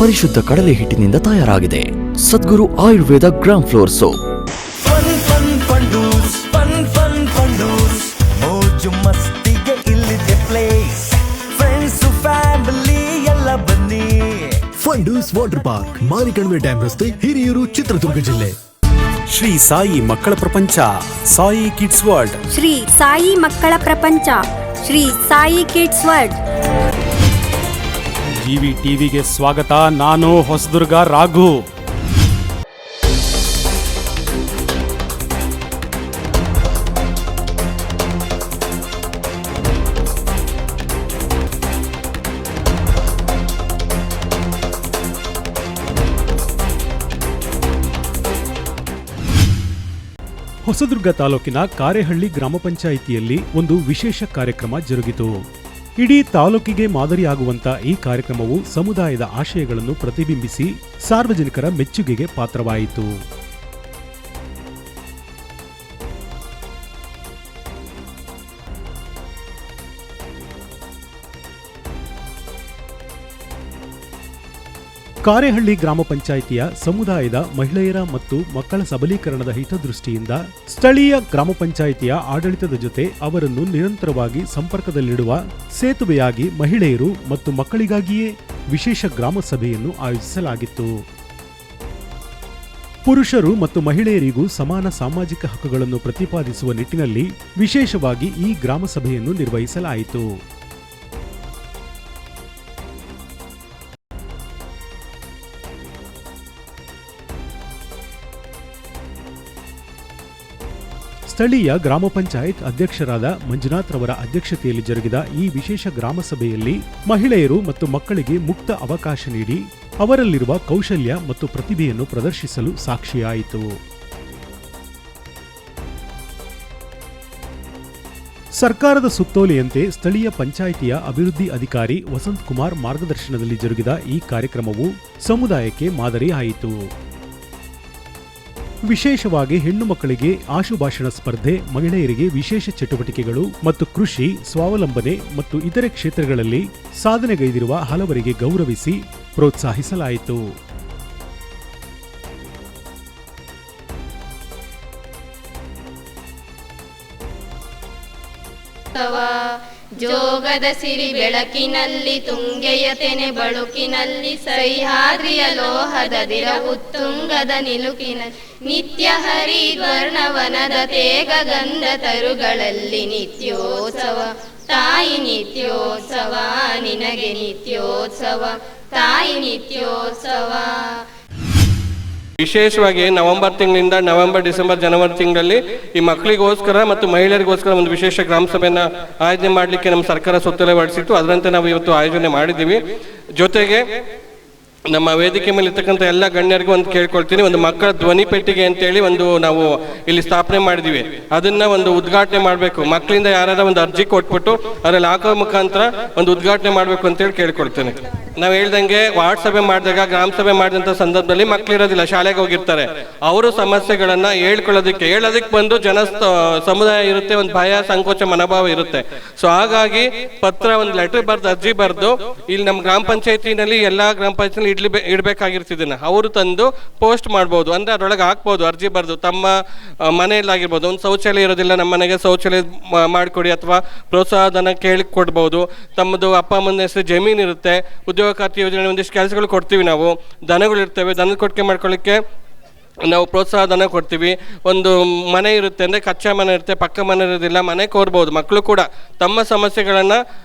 ಪರಿಶುದ್ಧ ಕಡಲೆ ಹಿಟ್ಟಿನಿಂದ ತಯಾರಾಗಿದೆ. ಸದ್ಗುರು ಆಯುರ್ವೇದ ಗ್ರಾಮ್ ಫ್ಲೋರ್ ಸೋಪ್. ಮೋಜು ಮಸ್ತಿಗೆ ಇಲ್ಲಿದೆ ಪ್ಲೇಸ್, ಫ್ರೆಂಡ್ಸ್ ಫ್ಯಾಮಿಲಿ ಎಲ್ಲ ಬನ್ನಿ. Fundoos water park, Marikanive dam ರಸ್ತೆ, ಹಿರಿಯೂರು, ಚಿತ್ರದುರ್ಗ ಜಿಲ್ಲೆ. ಶ್ರೀ ಸಾಯಿ ಮಕ್ಕಳ ಪ್ರಪಂಚ, ಸಾಯಿ ಕಿಡ್ಸ್ ವರ್ಲ್ಡ್. ಶ್ರೀ ಸಾಯಿ ಮಕ್ಕಳ ಪ್ರಪಂಚ, Shri Sai kids world. GV ಟಿವಿಗೆ ಸ್ವಾಗತ. ನಾನು ಹೊಸದುರ್ಗ ರಾಘು. ಹೊಸದುರ್ಗ ತಾಲೂಕಿನ ಕಾರೇಹಳ್ಳಿ ಗ್ರಾಮ ಪಂಚಾಯಿತಿಯಲ್ಲಿ ಒಂದು ವಿಶೇಷ ಕಾರ್ಯಕ್ರಮ ಜರುಗಿತು. ಇಡೀ ತಾಲೂಕಿಗೆ ಮಾದರಿಯಾಗುವಂತ ಈ ಕಾರ್ಯಕ್ರಮವು ಸಮುದಾಯದ ಆಶಯಗಳನ್ನು ಪ್ರತಿಬಿಂಬಿಸಿ ಸಾರ್ವಜನಿಕರ ಮೆಚ್ಚುಗೆಗೆ ಪಾತ್ರವಾಯಿತು. ಕಾರೇಹಳ್ಳಿ ಗ್ರಾಮ ಪಂಚಾಯಿತಿಯ ಸಮುದಾಯದ ಮಹಿಳೆಯರ ಮತ್ತು ಮಕ್ಕಳ ಸಬಲೀಕರಣದ ಹಿತದೃಷ್ಟಿಯಿಂದ ಸ್ಥಳೀಯ ಗ್ರಾಮ ಪಂಚಾಯಿತಿಯ ಆಡಳಿತದ ಜೊತೆ ಅವರನ್ನು ನಿರಂತರವಾಗಿ ಸಂಪರ್ಕದಲ್ಲಿಡುವ ಸೇತುವೆಯಾಗಿ ಮಹಿಳೆಯರು ಮತ್ತು ಮಕ್ಕಳಿಗಾಗಿಯೇ ವಿಶೇಷ ಗ್ರಾಮ ಸಭೆಯನ್ನು ಆಯೋಜಿಸಲಾಗಿತ್ತು. ಪುರುಷರು ಮತ್ತು ಮಹಿಳೆಯರಿಗೂ ಸಮಾನ ಸಾಮಾಜಿಕ ಹಕ್ಕುಗಳನ್ನು ಪ್ರತಿಪಾದಿಸುವ ನಿಟ್ಟಿನಲ್ಲಿ ವಿಶೇಷವಾಗಿ ಈ ಗ್ರಾಮ ಸಭೆಯನ್ನು ನಿರ್ವಹಿಸಲಾಯಿತು. ಸ್ಥಳೀಯ ಗ್ರಾಮ ಪಂಚಾಯತ್ ಅಧ್ಯಕ್ಷರಾದ ಮಂಜುನಾಥ್ ರವರ ಅಧ್ಯಕ್ಷತೆಯಲ್ಲಿ ಜರುಗಿದ ಈ ವಿಶೇಷ ಗ್ರಾಮ ಸಭೆಯಲ್ಲಿ ಮಹಿಳೆಯರು ಮತ್ತು ಮಕ್ಕಳಿಗೆ ಮುಕ್ತ ಅವಕಾಶ ನೀಡಿ ಅವರಲ್ಲಿರುವ ಕೌಶಲ್ಯ ಮತ್ತು ಪ್ರತಿಭೆಯನ್ನು ಪ್ರದರ್ಶಿಸಲು ಸಾಕ್ಷಿಯಾಯಿತು. ಸರ್ಕಾರದ ಸುತ್ತೋಲೆಯಂತೆ ಸ್ಥಳೀಯ ಪಂಚಾಯಿತಿಯ ಅಭಿವೃದ್ಧಿ ಅಧಿಕಾರಿ ವಸಂತ್ ಕುಮಾರ್ ಮಾರ್ಗದರ್ಶನದಲ್ಲಿ ಜರುಗಿದ ಈ ಕಾರ್ಯಕ್ರಮವು ಸಮುದಾಯಕ್ಕೆ ಮಾದರಿಯಾಯಿತು. ವಿಶೇಷವಾಗಿ ಹೆಣ್ಣು ಮಕ್ಕಳಿಗೆ ಆಶುಭಾಷಣ ಸ್ಪರ್ಧೆ, ಮಹಿಳೆಯರಿಗೆ ವಿಶೇಷ ಚಟುವಟಿಕೆಗಳು ಮತ್ತು ಕೃಷಿ, ಸ್ವಾವಲಂಬನೆ ಮತ್ತು ಇತರೆ ಕ್ಷೇತ್ರಗಳಲ್ಲಿ ಸಾಧನೆಗೈದಿರುವ ಹಲವರಿಗೆ ಗೌರವಿಸಿ ಪ್ರೋತ್ಸಾಹಿಸಲಾಯಿತು. ಜೋಗದ ಸಿರಿ ಬೆಳಕಿನಲ್ಲಿ ತುಂಗೆಯ ತೆನೆ ಬಳುಕಿನಲ್ಲಿ ಸಹ್ಯಾದ್ರಿಯ ಲೋಹದ ದಿರ ಉತ್ತುಂಗದ ನಿಲುಕಿನಲ್ಲಿ ನಿತ್ಯ ಹರಿದ್ವರ್ಣವನದ ತೇಗ ಗಂಧ ತರುಗಳಲ್ಲಿ ನಿತ್ಯೋತ್ಸವ ತಾಯಿ ನಿತ್ಯೋತ್ಸವ, ನಿನಗೆ ನಿತ್ಯೋತ್ಸವ ತಾಯಿ ನಿತ್ಯೋತ್ಸವ. ವಿಶೇಷವಾಗಿ ನವೆಂಬರ್ ತಿಂಗಳಿಂದ ಡಿಸೆಂಬರ್ ಜನವರಿ ತಿಂಗಳಲ್ಲಿ ಈ ಮಕ್ಕಳಿಗೋಸ್ಕರ ಮತ್ತು ಮಹಿಳೆಯರಿಗೋಸ್ಕರ ಒಂದು ವಿಶೇಷ ಗ್ರಾಮ ಸಭೆಯನ್ನು ಆಯೋಜನೆ ಮಾಡಲಿಕ್ಕೆ ನಮ್ಮ ಸರ್ಕಾರ ಸುತ್ತೋಲೆ ಹೊರಡಿಸಿತ್ತು. ಅದರಂತೆ ನಾವು ಇವತ್ತು ಆಯೋಜನೆ ಮಾಡಿದ್ದೀವಿ. ಜೊತೆಗೆ ನಮ್ಮ ವೇದಿಕೆ ಮೇಲೆ ಇರ್ತಕ್ಕಂಥ ಎಲ್ಲ ಗಣ್ಯರಿಗೂ ಒಂದು ಕೇಳ್ಕೊಳ್ತೀನಿ, ಒಂದು ಮಕ್ಕಳ ಧ್ವನಿ ಪೆಟ್ಟಿಗೆ ಅಂತೇಳಿ ಒಂದು ನಾವು ಇಲ್ಲಿ ಸ್ಥಾಪನೆ ಮಾಡಿದ್ದೀವಿ. ಅದನ್ನ ಒಂದು ಉದ್ಘಾಟನೆ ಮಾಡಬೇಕು. ಮಕ್ಕಳಿಂದ ಯಾರಾದ ಒಂದು ಅರ್ಜಿ ಕೊಟ್ಬಿಟ್ಟು ಅದರಲ್ಲಿ ಹಾಕೋ ಮುಖಾಂತರ ಒಂದು ಉದ್ಘಾಟನೆ ಮಾಡಬೇಕು ಅಂತೇಳಿ ಕೇಳ್ಕೊಳ್ತೇನೆ. ನಾವು ಹೇಳ್ದಂಗೆ ವಾರ್ಡ್ ಸಭೆ ಮಾಡಿದಾಗ, ಗ್ರಾಮ ಸಭೆ ಮಾಡಿದಂಥ ಸಂದರ್ಭದಲ್ಲಿ ಮಕ್ಕಳಿರೋದಿಲ್ಲ, ಶಾಲೆಗೆ ಹೋಗಿರ್ತಾರೆ. ಅವರು ಸಮಸ್ಯೆಗಳನ್ನ ಹೇಳೋದಕ್ಕೆ ಬಂದು ಸಮುದಾಯ ಇರುತ್ತೆ, ಒಂದು ಭಯ ಸಂಕೋಚ ಮನೋಭಾವ ಇರುತ್ತೆ. ಸೊ ಹಾಗಾಗಿ ಪತ್ರ, ಒಂದು ಲೆಟರ್ ಬರೆದು, ಅರ್ಜಿ ಬರೆದು ಇಲ್ಲಿ ನಮ್ಮ ಗ್ರಾಮ ಪಂಚಾಯತಿನಲ್ಲಿ ಎಲ್ಲ ಗ್ರಾಮ ಪಂಚಾಯತಿ ಇಡಬೇಕಾಗಿರ್ತಿದ್ದನ್ನ ಅವರು ತಂದು ಪೋಸ್ಟ್ ಮಾಡ್ಬೋದು. ಅಂದ್ರೆ ಅದರೊಳಗೆ ಹಾಕ್ಬೋದು ಅರ್ಜಿ ಬರೆದು. ತಮ್ಮ ಮನೆಯಲ್ಲಾಗಿರ್ಬೋದು, ಒಂದು ಶೌಚಾಲಯ ಇರೋದಿಲ್ಲ, ನಮ್ಮ ಮನೆಗೆ ಶೌಚಾಲಯ ಮಾಡಿಕೊಡಿ ಅಥವಾ ಪ್ರೋತ್ಸಾಹಧನ ಕೇಳಿ ಕೊಡ್ಬೋದು. ತಮ್ಮದು ಅಪ್ಪ ಅಮ್ಮನ ಹೆಸರು ಜಮೀನು ಇರುತ್ತೆ, ಉದ್ಯೋಗ ಖಾತೆ ಯೋಜನೆ ಒಂದಿಷ್ಟು ಕೆಲಸಗಳು ಕೊಡ್ತೀವಿ. ನಾವು ದನಗಳು ಇರ್ತೇವೆ, ದನದ ಕೊಟ್ಟಿಗೆ ಮಾಡ್ಕೊಳ್ಳಿಕ್ಕೆ ನಾವು ಪ್ರೋತ್ಸಾಹ ಧನ ಕೊಡ್ತೀವಿ. ಒಂದು ಮನೆ ಇರುತ್ತೆ ಅಂದರೆ ಕಚ್ಚಾ ಮನೆ ಇರುತ್ತೆ, ಪಕ್ಕ ಮನೆ ಇರೋದಿಲ್ಲ, ಮನೆ ಕೋರ್ಬೋದು. ಮಕ್ಕಳು ಕೂಡ ತಮ್ಮ ಸಮಸ್ಯೆಗಳನ್ನು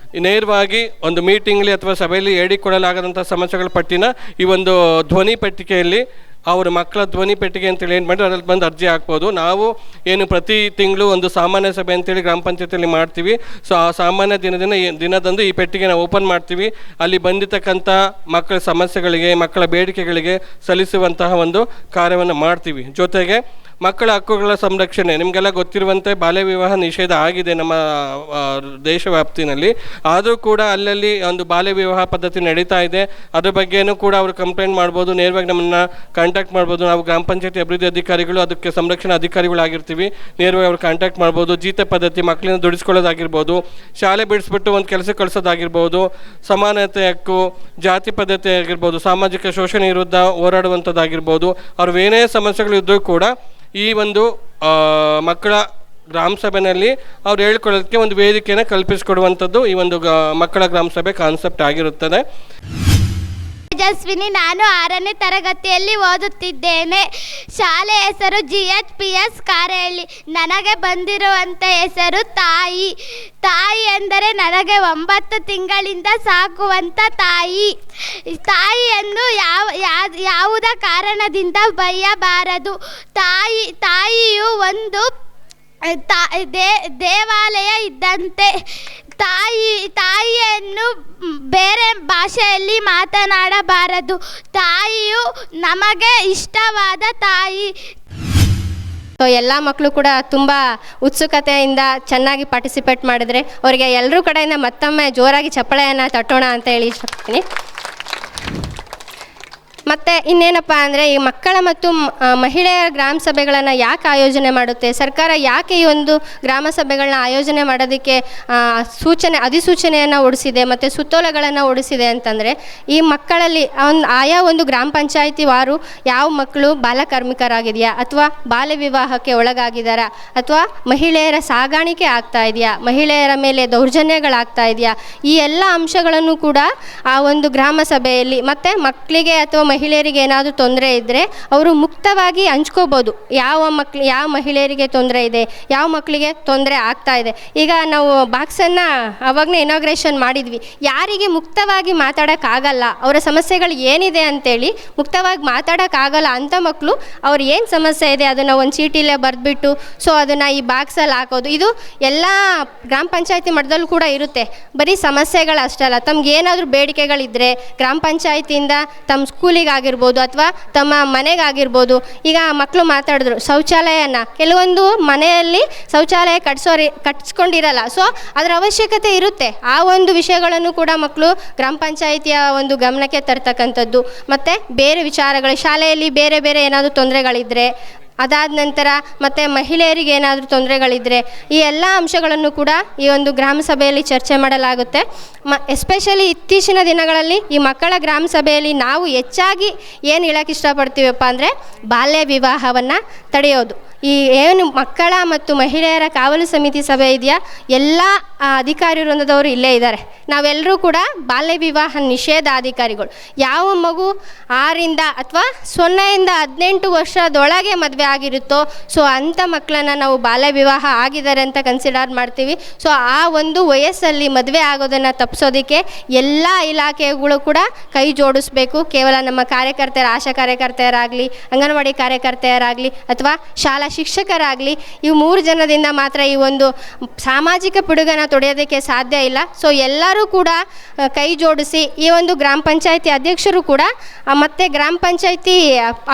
ನೇರವಾಗಿ ಒಂದು ಮೀಟಿಂಗ್ಲಿ ಅಥವಾ ಸಭೆಯಲ್ಲಿ ಹೇಳಿಕೊಡಲಾಗದಂಥ ಸಮಸ್ಯೆಗಳ ಪಟ್ಟಿನ ಈ ಒಂದು ಧ್ವನಿ ಪೆಟ್ಟಿಗೆಯಲ್ಲಿ ಅವರು ಮಕ್ಕಳ ಧ್ವನಿ ಪೆಟ್ಟಿಗೆ ಅಂತೇಳಿ ಏನು ಮಾಡಿದ್ರೆ ಅದ್ರಲ್ಲಿ ಬಂದು ಅರ್ಜಿ ಹಾಕ್ಬೋದು. ನಾವು ಏನು ಪ್ರತಿ ತಿಂಗಳು ಒಂದು ಸಾಮಾನ್ಯ ಸಭೆ ಅಂತೇಳಿ ಗ್ರಾಮ ಪಂಚಾಯತಿಯಲ್ಲಿ ಮಾಡ್ತೀವಿ. ಸೊ ಆ ಸಾಮಾನ್ಯ ದಿನದಂದು ಈ ಪೆಟ್ಟಿಗೆನ ಓಪನ್ ಮಾಡ್ತೀವಿ. ಅಲ್ಲಿ ಬಂದಿರತಕ್ಕಂಥ ಮಕ್ಕಳ ಸಮಸ್ಯೆಗಳಿಗೆ, ಮಕ್ಕಳ ಬೇಡಿಕೆಗಳಿಗೆ ಸಲ್ಲಿಸುವಂತಹ ಒಂದು ಕಾರ್ಯವನ್ನು ಮಾಡ್ತೀವಿ. ಜೊತೆಗೆ ಮಕ್ಕಳ ಹಕ್ಕುಗಳ ಸಂರಕ್ಷಣೆ. ನಿಮಗೆಲ್ಲ ಗೊತ್ತಿರುವಂತೆ ಬಾಲ್ಯ ವಿವಾಹ ನಿಷೇಧ ಆಗಿದೆ ನಮ್ಮ ದೇಶ ವ್ಯಾಪ್ತಿನಲ್ಲಿ. ಆದರೂ ಕೂಡ ಅಲ್ಲಲ್ಲಿ ಒಂದು ಬಾಲ್ಯ ವಿವಾಹ ಪದ್ಧತಿ ನಡೀತಾ ಇದೆ. ಅದ್ರ ಬಗ್ಗೆನೂ ಕೂಡ ಅವರು ಕಂಪ್ಲೇಂಟ್ ಮಾಡ್ಬೋದು, ನೇರವಾಗಿ ನಮ್ಮನ್ನು ಕಾಂಟ್ಯಾಕ್ಟ್ ಮಾಡ್ಬೋದು. ನಾವು ಗ್ರಾಮ ಪಂಚಾಯತಿ ಅಭಿವೃದ್ಧಿ ಅಧಿಕಾರಿಗಳು, ಅದಕ್ಕೆ ಸಂರಕ್ಷಣಾ ಅಧಿಕಾರಿಗಳಾಗಿರ್ತೀವಿ, ನೇರವಾಗಿ ಅವ್ರು ಕಾಂಟ್ಯಾಕ್ಟ್ ಮಾಡ್ಬೋದು. ಜೀತ ಪದ್ಧತಿ, ಮಕ್ಕಳನ್ನ ದುಡಿಸ್ಕೊಳ್ಳೋದಾಗಿರ್ಬೋದು, ಶಾಲೆ ಬಿಡಿಸ್ಬಿಟ್ಟು ಒಂದು ಕೆಲಸ ಕಳಿಸೋದಾಗಿರ್ಬೋದು, ಸಮಾನತೆ ಹಕ್ಕು, ಜಾತಿ ಪದ್ಧತಿ ಆಗಿರ್ಬೋದು, ಸಾಮಾಜಿಕ ಶೋಷಣೆ ವಿರುದ್ಧ ಹೋರಾಡುವಂಥದ್ದಾಗಿರ್ಬೋದು. ಅವ್ರವೇನೇ ಸಮಸ್ಯೆಗಳು ಇದ್ದರೂ ಕೂಡ ಈ ಒಂದು ಮಕ್ಕಳ ಗ್ರಾಮ ಸಭೆಯಲ್ಲಿ ಅವ್ರು ಹೇಳ್ಕೊಳ್ಳೋದಕ್ಕೆ ಒಂದು ವೇದಿಕೆಯನ್ನು ಕಲ್ಪಿಸಿಕೊಡುವಂಥದ್ದು ಈ ಒಂದು ಮಕ್ಕಳ ಗ್ರಾಮ ಸಭೆ ಕಾನ್ಸೆಪ್ಟ್ ಆಗಿರುತ್ತದೆ. ತೇಜಸ್ವಿನಿ, ನಾನು 6ನೇ ತರಗತಿಯಲ್ಲಿ ಓದುತ್ತಿದ್ದೇನೆ. ಶಾಲೆ ಹೆಸರು GHPS ಕಾರಹಳ್ಳಿ. ನನಗೆ ಬಂದಿರುವಂಥ ಹೆಸರು ತಾಯಿ. ತಾಯಿ ಎಂದರೆ ನನಗೆ 9 ತಿಂಗಳಿಂದ ಸಾಕುವಂಥ ತಾಯಿ. ತಾಯಿಯನ್ನು ಯಾವುದ ಕಾರಣದಿಂದ ಬೈಯಬಾರದು. ತಾಯಿಯು ಒಂದು ದೇವಾಲಯ ಇದ್ದಂತೆ. ತಾಯಿಯನ್ನು ಬೇರೆ ಭಾಷೆಯಲ್ಲಿ ಮಾತನಾಡಬಾರದು. ತಾಯಿಯು ನಮಗೆ ಇಷ್ಟವಾದ ತಾಯಿ. ಸೊ ಎಲ್ಲ ಮಕ್ಕಳು ಕೂಡ ತುಂಬ ಉತ್ಸುಕತೆಯಿಂದ ಚೆನ್ನಾಗಿ ಪಾರ್ಟಿಸಿಪೇಟ್ ಮಾಡಿದರೆ ಅವರಿಗೆ ಎಲ್ಲರೂ ಕಡೆಯಿಂದ ಮತ್ತೊಮ್ಮೆ ಜೋರಾಗಿ ಚಪ್ಪಾಳೆಯನ್ನು ತಟ್ಟೋಣ ಅಂತ ಹೇಳಿ ಇಷ್ಟಪಡ್ತೀನಿ. ಮತ್ತು ಇನ್ನೇನಪ್ಪ ಅಂದರೆ ಈ ಮಕ್ಕಳ ಮತ್ತು ಮಹಿಳೆಯರ ಗ್ರಾಮ ಸಭೆಗಳನ್ನು ಯಾಕೆ ಆಯೋಜನೆ ಮಾಡುತ್ತೆ, ಸರ್ಕಾರ ಯಾಕೆ ಈ ಒಂದು ಗ್ರಾಮ ಸಭೆಗಳನ್ನ ಆಯೋಜನೆ ಮಾಡೋದಕ್ಕೆ ಅಧಿಸೂಚನೆಯನ್ನು ಹೊಡಿಸಿದೆ ಮತ್ತು ಸುತ್ತೋಲೆಗಳನ್ನು ಹೊಡಿಸಿದೆ ಅಂತಂದರೆ, ಈ ಮಕ್ಕಳಲ್ಲಿ ಆಯಾ ಒಂದು ಗ್ರಾಮ ಪಂಚಾಯಿತಿ ವಾರು ಯಾವ ಮಕ್ಕಳು ಬಾಲಕಾರ್ಮಿಕರಾಗಿದೆಯಾ ಅಥವಾ ಬಾಲ್ಯ ವಿವಾಹಕ್ಕೆ ಒಳಗಾಗಿದ್ದಾರಾ ಅಥವಾ ಮಹಿಳೆಯರ ಸಾಗಾಣಿಕೆ ಆಗ್ತಾ ಇದೆಯಾ, ಮಹಿಳೆಯರ ಮೇಲೆ ದೌರ್ಜನ್ಯಗಳಾಗ್ತಾ ಇದೆಯಾ, ಈ ಎಲ್ಲ ಅಂಶಗಳನ್ನು ಕೂಡ ಆ ಒಂದು ಗ್ರಾಮ ಸಭೆಯಲ್ಲಿ ಮತ್ತು ಮಕ್ಕಳಿಗೆ ಅಥವಾ ಮಹಿಳೆಯರಿಗೆ ಏನಾದರೂ ತೊಂದರೆ ಇದ್ದರೆ ಅವರು ಮುಕ್ತವಾಗಿ ಹಂಚ್ಕೋಬೋದು. ಯಾವ ಮಹಿಳೆಯರಿಗೆ ತೊಂದರೆ ಇದೆ, ಯಾವ ಮಕ್ಕಳಿಗೆ ತೊಂದರೆ ಆಗ್ತಾ ಇದೆ. ಈಗ ನಾವು ಬಾಕ್ಸನ್ನು ಅವಾಗನೇ ಇನಾಗ್ರೇಷನ್ ಮಾಡಿದ್ವಿ. ಯಾರಿಗೆ ಮುಕ್ತವಾಗಿ ಮಾತಾಡೋಕ್ಕಾಗಲ್ಲ, ಅವರ ಸಮಸ್ಯೆಗಳು ಏನಿದೆ ಅಂತೇಳಿ ಮುಕ್ತವಾಗಿ ಮಾತಾಡೋಕ್ಕಾಗಲ್ಲ ಅಂಥ ಮಕ್ಕಳು ಅವ್ರು ಏನು ಸಮಸ್ಯೆ ಇದೆ ಅದನ್ನು ಒಂದು ಚೀಟಿಲೇ ಬರೆದ್ಬಿಟ್ಟು ಸೊ ಅದನ್ನು ಈ ಬಾಕ್ಸಲ್ಲಿ ಹಾಕೋದು. ಇದು ಎಲ್ಲ ಗ್ರಾಮ ಪಂಚಾಯತಿ ಮಟ್ಟದಲ್ಲೂ ಕೂಡ ಇರುತ್ತೆ. ಬರೀ ಸಮಸ್ಯೆಗಳು ಅಷ್ಟೇ ಅಲ್ಲ, ತಮ್ಗೆ ಏನಾದರೂ ಬೇಡಿಕೆಗಳಿದ್ದರೆ ಗ್ರಾಮ ಪಂಚಾಯತಿಯಿಂದ ತಮ್ಮ ಸ್ಕೂಲಿಗಾಗಿರ್ಬೋದು ಅಥವಾ ತಮ್ಮ ಮನೆಗಾಗಿರ್ಬೋದು. ಈಗ ಮಕ್ಕಳು ಮಾತಾಡಿದ್ರು ಶೌಚಾಲಯನ, ಕೆಲವೊಂದು ಮನೆಯಲ್ಲಿ ಶೌಚಾಲಯ ಕಟ್ಸ್ಕೊಂಡಿರಲ್ಲ, ಸೊ ಅದರ ಅವಶ್ಯಕತೆ ಇರುತ್ತೆ. ಆ ಒಂದು ವಿಷಯಗಳನ್ನು ಕೂಡ ಮಕ್ಕಳು ಗ್ರಾಮ ಪಂಚಾಯಿತಿಯ ಒಂದು ಗಮನಕ್ಕೆ ತರ್ತಕ್ಕಂಥದ್ದು. ಮತ್ತು ಬೇರೆ ವಿಚಾರಗಳು, ಶಾಲೆಯಲ್ಲಿ ಬೇರೆ ಬೇರೆ ಏನಾದರೂ ತೊಂದರೆಗಳಿದ್ದರೆ, ಅದಾದ ನಂತರ ಮತ್ತು ಮಹಿಳೆಯರಿಗೆ ಏನಾದರೂ ತೊಂದರೆಗಳಿದ್ದರೆ ಈ ಎಲ್ಲ ಅಂಶಗಳನ್ನು ಕೂಡ ಈ ಒಂದು ಗ್ರಾಮ ಸಭೆಯಲ್ಲಿ ಚರ್ಚೆ ಮಾಡಲಾಗುತ್ತೆ. ಎಸ್ಪೆಷಲಿ ಇತ್ತೀಚಿನ ದಿನಗಳಲ್ಲಿ ಈ ಮಕ್ಕಳ ಗ್ರಾಮ ಸಭೆಯಲ್ಲಿ ನಾವು ಹೆಚ್ಚಾಗಿ ಏನು ಹೇಳೋಕ್ಕೆ ಇಷ್ಟಪಡ್ತೀವಪ್ಪ ಅಂದರೆ ಬಾಲ್ಯ ವಿವಾಹವನ್ನು ತಡೆಯೋದು. ಈ ಏನು ಮಕ್ಕಳ ಮತ್ತು ಮಹಿಳೆಯರ ಕಾವಲು ಸಮಿತಿ ಸಭೆ ಇದೆಯಾ, ಎಲ್ಲ ಅಧಿಕಾರಿ ವೃಂದದವರು ಇಲ್ಲೇ ಇದ್ದಾರೆ. ನಾವೆಲ್ಲರೂ ಕೂಡ ಬಾಲ್ಯ ವಿವಾಹ ನಿಷೇಧಾಧಿಕಾರಿಗಳು. ಯಾವ ಮಗು 6ರಿಂದ ಅಥವಾ 0ಯಿಂದ 18 ವರ್ಷದೊಳಗೆ ಮದುವೆ ಆಗಿರುತ್ತೋ ಸೊ ಅಂಥ ಮಕ್ಕಳನ್ನು ನಾವು ಬಾಲ್ಯ ವಿವಾಹ ಆಗಿದ್ದಾರೆ ಅಂತ ಕನ್ಸಿಡರ್ ಮಾಡ್ತೀವಿ. ಸೊ ಆ ಒಂದು ವಯಸ್ಸಲ್ಲಿ ಮದುವೆ ಆಗೋದನ್ನು ತಪ್ಪಿಸೋದಕ್ಕೆ ಎಲ್ಲ ಇಲಾಖೆಗಳು ಕೂಡ ಕೈ ಜೋಡಿಸ್ಬೇಕು. ಕೇವಲ ನಮ್ಮ ಕಾರ್ಯಕರ್ತರ, ಆಶಾ ಕಾರ್ಯಕರ್ತೆಯರಾಗಲಿ, ಅಂಗನವಾಡಿ ಕಾರ್ಯಕರ್ತೆಯರಾಗಲಿ ಅಥವಾ ಶಾಲಾ ಶಿಕ್ಷಕರಾಗಲಿ, ಈ 3 ಜನದಿಂದ ಮಾತ್ರ ಈ ಒಂದು ಸಾಮಾಜಿಕ ಪಿಡುಗನ್ನು ತೊಡೆಯೋದಕ್ಕೆ ಸಾಧ್ಯ ಇಲ್ಲ. ಸೊ ಎಲ್ಲರೂ ಕೂಡ ಕೈ ಜೋಡಿಸಿ ಈ ಒಂದು ಗ್ರಾಮ ಪಂಚಾಯತಿ ಅಧ್ಯಕ್ಷರು ಕೂಡ ಮತ್ತು ಗ್ರಾಮ ಪಂಚಾಯತಿ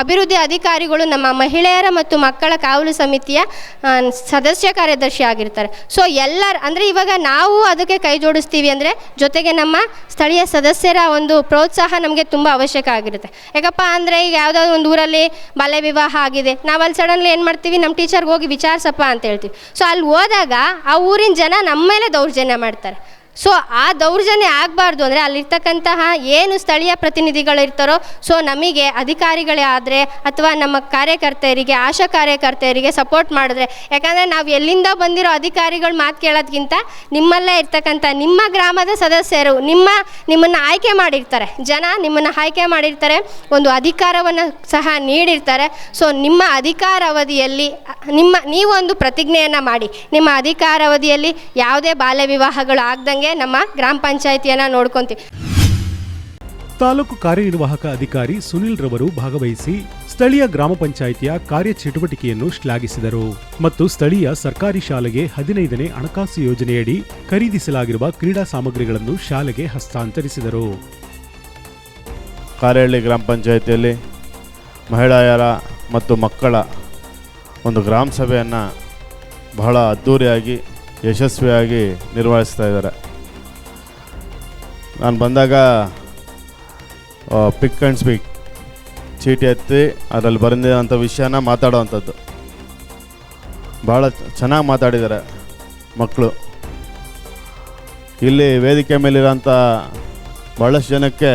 ಅಭಿವೃದ್ಧಿ ಅಧಿಕಾರಿಗಳು ನಮ್ಮ ಮಹಿಳೆಯರ ಮತ್ತು ಮಕ್ಕಳ ಕಾವಲು ಸಮಿತಿಯ ಸದಸ್ಯ ಕಾರ್ಯದರ್ಶಿ ಆಗಿರ್ತಾರೆ. ಸೊ ಎಲ್ಲರ ಅಂದರೆ ಇವಾಗ ನಾವು ಅದಕ್ಕೆ ಕೈ ಜೋಡಿಸ್ತೀವಿ ಅಂದರೆ ಜೊತೆಗೆ ನಮ್ಮ ಸ್ಥಳೀಯ ಸದಸ್ಯರ ಒಂದು ಪ್ರೋತ್ಸಾಹ ನಮಗೆ ತುಂಬ ಅವಶ್ಯಕ ಆಗಿರುತ್ತೆ. ಯಾಕಪ್ಪ ಅಂದರೆ ಈಗ ಯಾವುದೋ ಒಂದು ಊರಲ್ಲಿ ಬಾಲ್ಯ ವಿವಾಹ ಆಗಿದೆ, ನಾವು ಅಲ್ಲಿ ಸಡನ್ಲಿ ಏನು ಮಾಡ್ತೀವಿ, ನಮ್ಮ ಟೀಚರ್ಗೆ ಹೋಗಿ ವಿಚಾರಿಸಪ್ಪ ಅಂತ ಹೇಳ್ತೀವಿ. ಸೊ ಅಲ್ಲಿ ಹೋದಾಗ ಆ ಊರಿನ ಜನ ನಮ್ಮ ಮೇಲೆ ದೌರ್ಜನ್ಯ ಮಾಡ್ತಾರೆ. ಸೊ ಆ ದೌರ್ಜನ್ಯ ಆಗಬಾರ್ದು ಅಂದರೆ ಅಲ್ಲಿರ್ತಕ್ಕಂತಹ ಏನು ಸ್ಥಳೀಯ ಪ್ರತಿನಿಧಿಗಳಿರ್ತಾರೋ ಸೊ ನಮಗೆ ಅಧಿಕಾರಿಗಳೇ ಆದರೆ ಅಥವಾ ನಮ್ಮ ಕಾರ್ಯಕರ್ತೆಯರಿಗೆ, ಆಶಾ ಕಾರ್ಯಕರ್ತೆಯರಿಗೆ ಸಪೋರ್ಟ್ ಮಾಡಿದ್ರೆ, ಯಾಕಂದರೆ ನಾವು ಎಲ್ಲಿಂದ ಬಂದಿರೋ ಅಧಿಕಾರಿಗಳು ಮಾತು ಕೇಳೋದಕ್ಕಿಂತ ನಿಮ್ಮಲ್ಲೇ ಇರ್ತಕ್ಕಂಥ ನಿಮ್ಮ ಗ್ರಾಮದ ಸದಸ್ಯರು ನಿಮ್ಮನ್ನು ಆಯ್ಕೆ ಮಾಡಿರ್ತಾರೆ, ಜನ ನಿಮ್ಮನ್ನು ಆಯ್ಕೆ ಮಾಡಿರ್ತಾರೆ, ಒಂದು ಅಧಿಕಾರವನ್ನು ಸಹ ನೀಡಿರ್ತಾರೆ. ಸೊ ನಿಮ್ಮ ಅಧಿಕಾರಾವಧಿಯಲ್ಲಿ ನೀವು ಒಂದು ಪ್ರತಿಜ್ಞೆಯನ್ನು ಮಾಡಿ, ನಿಮ್ಮ ಅಧಿಕಾರಾವಧಿಯಲ್ಲಿ ಯಾವುದೇ ಬಾಲ್ಯ ವಿವಾಹಗಳು ಆಗ್ದಂಗೆ ನಮ್ಮ ಗ್ರಾಮ ಪಂಚಾಯಿತಿಯನ್ನು ನೋಡ್ಕೊಂತೀವಿ. ತಾಲೂಕು ಕಾರ್ಯನಿರ್ವಾಹಕ ಅಧಿಕಾರಿ ಸುನಿಲ್ ರವರು ಭಾಗವಹಿಸಿ ಸ್ಥಳೀಯ ಗ್ರಾಮ ಪಂಚಾಯಿತಿಯ ಕಾರ್ಯಚಟುವಟಿಕೆಯನ್ನು ಶ್ಲಾಘಿಸಿದರು ಮತ್ತು ಸ್ಥಳೀಯ ಸರ್ಕಾರಿ ಶಾಲೆಗೆ 15ನೇ ಹಣಕಾಸು ಯೋಜನೆಯಡಿ ಖರೀದಿಸಲಾಗಿರುವ ಕ್ರೀಡಾ ಸಾಮಗ್ರಿಗಳನ್ನು ಶಾಲೆಗೆ ಹಸ್ತಾಂತರಿಸಿದರು. ಕಾರಹಳ್ಳಿ ಗ್ರಾಮ ಪಂಚಾಯಿತಿಯಲ್ಲಿ ಮಹಿಳೆಯರ ಮತ್ತು ಮಕ್ಕಳ ಒಂದು ಗ್ರಾಮ ಸಭೆಯನ್ನು ಬಹಳ ಅದ್ಧೂರಿಯಾಗಿ ಯಶಸ್ವಿಯಾಗಿ ನಿರ್ವಹಿಸ್ತಾ ಇದ್ದಾರೆ. ನಾನು ಬಂದಾಗ ಪಿಕ್ ಆ್ಯಂಡ್ ಸ್ಪೀಕ್ ಚೀಟಿ ಎತ್ತಿ ಅದರಲ್ಲಿ ಬರೆದಿರೋಂಥ ವಿಷಯನ ಮಾತಾಡೋವಂಥದ್ದು. ಭಾಳ ಚೆನ್ನಾಗಿ ಮಾತಾಡಿದ್ದಾರೆ ಮಕ್ಕಳು. ಇಲ್ಲಿ ವೇದಿಕೆ ಮೇಲಿರೋಂಥ ಭಾಳಷ್ಟು ಜನಕ್ಕೆ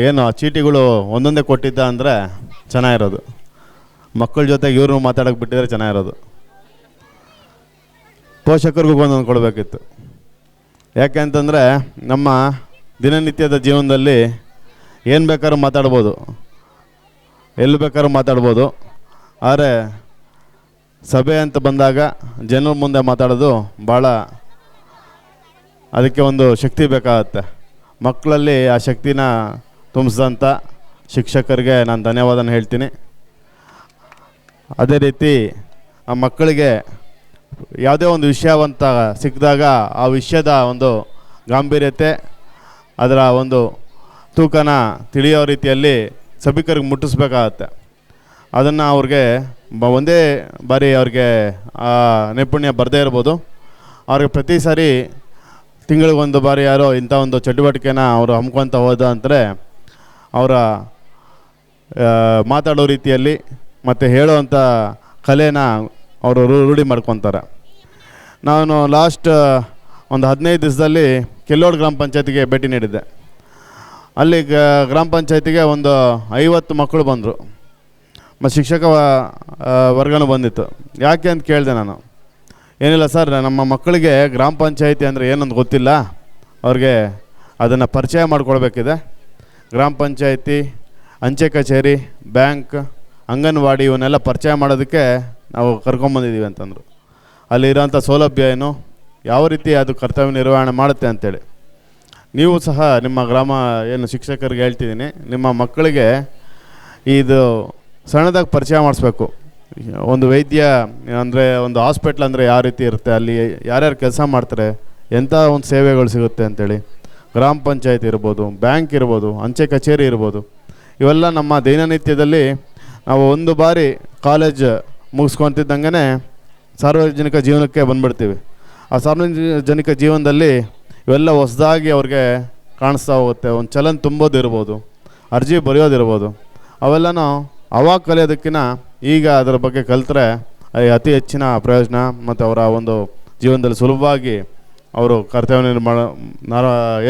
ಏನು ಆ ಚೀಟಿಗಳು ಒಂದೊಂದೇ ಕೊಟ್ಟಿದ್ದ ಅಂದರೆ ಚೆನ್ನಾಗಿರೋದು. ಮಕ್ಕಳ ಜೊತೆಗೆ ಇವ್ರನ್ನೂ ಮಾತಾಡೋಕ್ಕೆ ಬಿಟ್ಟಿದ್ರೆ ಚೆನ್ನಾಗಿರೋದು. ಪೋಷಕರಿಗೂ ಒಂದೊಂದು ಕೊಡಬೇಕಿತ್ತು. ಯಾಕೆ ಅಂತಂದರೆ ನಮ್ಮ ದಿನನಿತ್ಯದ ಜೀವನದಲ್ಲಿ ಏನು ಬೇಕಾದ್ರೂ ಮಾತಾಡ್ಬೋದು, ಎಲ್ಲಿ ಬೇಕಾದ್ರೂ ಮಾತಾಡ್ಬೋದು. ಆದರೆ ಸಭೆ ಅಂತ ಬಂದಾಗ ಜನರ ಮುಂದೆ ಮಾತಾಡೋದು ಭಾಳ, ಅದಕ್ಕೆ ಒಂದು ಶಕ್ತಿ ಬೇಕಾಗತ್ತೆ. ಮಕ್ಕಳಲ್ಲಿ ಆ ಶಕ್ತಿನ ತುಂಬಿಸಿದಂಥ ಶಿಕ್ಷಕರಿಗೆ ನಾನು ಧನ್ಯವಾದನ ಹೇಳ್ತೀನಿ. ಅದೇ ರೀತಿ ಆ ಮಕ್ಕಳಿಗೆ ಯಾವುದೇ ಒಂದು ವಿಷಯವಂತ ಸಿಕ್ಕಿದಾಗ ಆ ವಿಷಯದ ಒಂದು ಗಾಂಭೀರ್ಯತೆ, ಅದರ ಒಂದು ತೂಕನ ತಿಳಿಯೋ ರೀತಿಯಲ್ಲಿ ಸಭಿಕರಿಗೆ ಮುಟ್ಟಿಸ್ಬೇಕಾಗತ್ತೆ. ಅದನ್ನು ಅವ್ರಿಗೆ ಒಂದೇ ಬಾರಿ ಅವ್ರಿಗೆ ಆ ನೈಪುಣ್ಯ ಬರದೇ ಇರ್ಬೋದು. ಅವ್ರಿಗೆ ಪ್ರತಿ ಸಾರಿ ತಿಂಗಳಿಗೊಂದು ಬಾರಿ ಯಾರೋ ಇಂಥ ಒಂದು ಚಟುವಟಿಕೆನ ಅವರು ಹಮ್ಕೊತ ಹೋದ ಅಂದರೆ ಅವರ ಮಾತಾಡೋ ರೀತಿಯಲ್ಲಿ ಮತ್ತು ಹೇಳೋವಂಥ ಕಲೆನ ಅವರು ರೂಢಿ ಮಾಡ್ಕೊತಾರೆ. ನಾನು ಲಾಸ್ಟ್ ಒಂದು 15 ದಿವಸದಲ್ಲಿ ಕೆಲ್ಲೋಡು ಗ್ರಾಮ ಪಂಚಾಯತಿಗೆ ಭೇಟಿ ನೀಡಿದ್ದೆ. ಅಲ್ಲಿ ಗ್ರಾಮ ಪಂಚಾಯತಿಗೆ ಒಂದು 50 ಮಕ್ಕಳು ಬಂದರು ಮತ್ತು ಶಿಕ್ಷಕ ವರ್ಗನೂ ಬಂದಿತ್ತು. ಯಾಕೆ ಅಂತ ಕೇಳಿದೆ ನಾನು. ಏನಿಲ್ಲ ಸರ್, ನಮ್ಮ ಮಕ್ಕಳಿಗೆ ಗ್ರಾಮ ಪಂಚಾಯತಿ ಅಂದರೆ ಏನೊಂದು ಗೊತ್ತಿಲ್ಲ, ಅವ್ರಿಗೆ ಅದನ್ನು ಪರಿಚಯ ಮಾಡಿಕೊಡ್ಬೇಕಿದೆ. ಗ್ರಾಮ ಪಂಚಾಯತಿ, ಅಂಚೆ ಕಚೇರಿ, ಬ್ಯಾಂಕ್, ಅಂಗನವಾಡಿ ಇವನ್ನೆಲ್ಲ ಪರಿಚಯ ಮಾಡೋದಕ್ಕೆ ನಾವು ಕರ್ಕೊಂಬಂದಿದ್ದೀವಿ ಅಂತಂದರು. ಅಲ್ಲಿರೋಂಥ ಸೌಲಭ್ಯ ಏನು, ಯಾವ ರೀತಿ ಅದು ಕರ್ತವ್ಯ ನಿರ್ವಹಣೆ ಮಾಡುತ್ತೆ ಅಂಥೇಳಿ. ನೀವು ಸಹ ನಿಮ್ಮ ಗ್ರಾಮ ಏನು ಶಿಕ್ಷಕರಿಗೆ ಹೇಳ್ತಿದ್ದೀನಿ, ನಿಮ್ಮ ಮಕ್ಕಳಿಗೆ ಇದು ಸಣ್ಣದಾಗಿ ಪರಿಚಯ ಮಾಡಿಸ್ಬೇಕು. ಒಂದು ವೈದ್ಯ ಅಂದರೆ ಒಂದು ಹಾಸ್ಪಿಟ್ಲ್ ಅಂದರೆ ಯಾವ ರೀತಿ ಇರುತ್ತೆ, ಅಲ್ಲಿ ಯಾರ್ಯಾರು ಕೆಲಸ ಮಾಡ್ತಾರೆ, ಎಂಥ ಒಂದು ಸೇವೆಗಳು ಸಿಗುತ್ತೆ ಅಂಥೇಳಿ. ಗ್ರಾಮ ಪಂಚಾಯತ್ ಇರ್ಬೋದು, ಬ್ಯಾಂಕ್ ಇರ್ಬೋದು, ಅಂಚೆ ಕಚೇರಿ ಇರ್ಬೋದು, ಇವೆಲ್ಲ ನಮ್ಮ ದಿನನಿತ್ಯದಲ್ಲಿ ನಾವು ಒಂದು ಬಾರಿ ಕಾಲೇಜ್ ಮುಗಿಸ್ಕೊತಿದ್ದಂಗೆ ಸಾರ್ವಜನಿಕ ಜೀವನಕ್ಕೆ ಬಂದುಬಿಡ್ತೀವಿ. ಆ ಸಾರ್ವಜನಿಕ ಜೀವನದಲ್ಲಿ ಇವೆಲ್ಲ ಹೊಸದಾಗಿ ಅವ್ರಿಗೆ ಕಾಣಿಸ್ತಾ ಹೋಗುತ್ತೆ. ಒಂದು ಚಲನ್ ತುಂಬೋದಿರ್ಬೋದು, ಅರ್ಜಿ ಬರೆಯೋದಿರ್ಬೋದು, ಅವೆಲ್ಲನೂ ಅವಾಗ ಕಲಿಯೋದಕ್ಕಿಂತ ಈಗ ಅದರ ಬಗ್ಗೆ ಕಲಿತ್ರೆ ಅತಿ ಹೆಚ್ಚಿನ ಪ್ರಯೋಜನ ಮತ್ತು ಅವರ ಒಂದು ಜೀವನದಲ್ಲಿ ಸುಲಭವಾಗಿ ಅವರು ಕರ್ತವ್ಯ